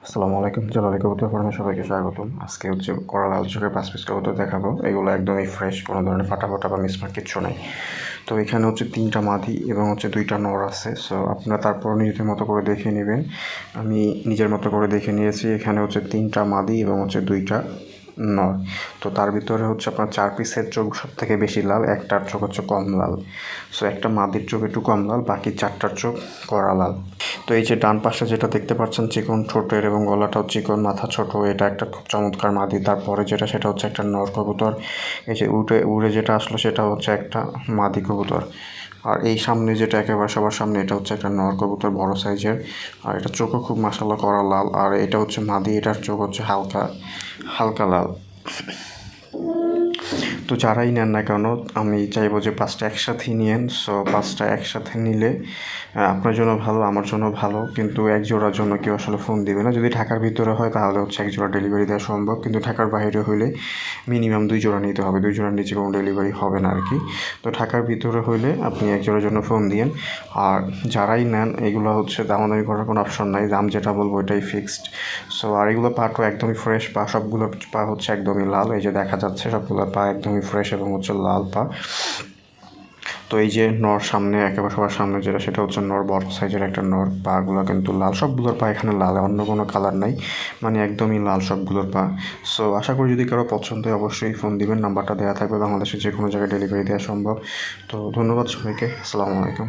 আসসালামু আলাইকুম, জালালি কবুতর ফার্মে সবাইকে স্বাগতম। আজকে হচ্ছে করা লাল চোখের 5 পিস কবুতর দেখাবো। এগুলো একদমই ফ্রেশ, কোনো ধরনের ফাটা বা মিসমার্ক কিচ্ছু নেই। তো এখানে হচ্ছে 3টা মাদি এবং হচ্ছে 2টা নর আছে। সো আপনারা তারপর নিজেদের মতো করে দেখে নেবেন। আমি নিজের মতো করে দেখে নিয়েছি। এখানে হচ্ছে 3টা মাদি এবং হচ্ছে 2টা নর। তো তার ভিতরে হচ্ছে আপনার 4 পিসের চোখ সব থেকে বেশি লাল, একটার চোখ হচ্ছে কম লাল। সো একটা মাদির চোখ একটু কম লাল, বাকি 4টার চোখ কড়া লাল। তো এই যে ডান পাশে যেটা দেখতে পাচ্ছেন চিকন ঠোঁটের এবং গলাটাও চিকন, মাথা ছোট, এটা একটা খুব চমৎকার মাদি। তারপরে সেটা হচ্ছে একটা নর কবুতর। এই যে উড়ে যেটা আসলো সেটা হচ্ছে একটা মাদি কবুতর। আর এই সামনে যেটা একেবারে সবার সামনে এটা হচ্ছে একটা নর কবুতর, বড় সাইজের। আর এটা চোখও খুব মাশাআল্লাহ করা লাল। আর এটা হচ্ছে মাদি, এটার চোখ হচ্ছে হালকা হালকা লাল। তো যারাই নেন না কেন আমি চাইবো যে 5টা একসাথেই নিয়েন। সো 5টা একসাথে নিলে আপনার জন্য ভালো, আমার জন্য ভালো। কিন্তু এক জোড়ার জন্য কেউ আসলে ফোন দিবে না। যদি ঢাকার ভিতরে হয় তাহলে হচ্ছে এক জোড়া ডেলিভারি দেওয়া সম্ভব, কিন্তু ঢাকার বাইরে হইলে মিনিমাম 2 জোড়া নিতে হবে। 2 জোড়ার নিচে কোনো ডেলিভারি হবে না আর কি। তো ঢাকার ভিতরে হইলে আপনি এক জোড়ার জন্য ফোন দিয়েন। আর যারাই নেন এগুলো হচ্ছে দামাদামি করার কোনো অপশন নাই, দাম যেটা বলবো ওইটাই ফিক্সড। সো আর এগুলো পাটও একদমই ফ্রেশ, পা সবগুলো পা হচ্ছে একদমই লাল। এই যে দেখা যাচ্ছে সবগুলো পা একদমই ফ্রেশ এবং হচ্ছে লাল পা। তো এই যে নর সামনে একেবারে সবার সামনে যেটা সেটা হচ্ছে নর, বড় সাইজের একটা নর। পাগুলো কিন্তু লাল, সবগুলোর পা এখানে লাল, অন্য কোনো কালার নাই, মানে একদমই লাল সবগুলোর পা। সো আশা করি যদি কারো পছন্দ হয় অবশ্যই ফোন দিবেন, নাম্বারটা দেওয়া থাকবে, বাংলাদেশের যে কোনো জায়গায় ডেলিভারি দেওয়া সম্ভব। তো ধন্যবাদ সবাইকে, আসসালামু আলাইকুম।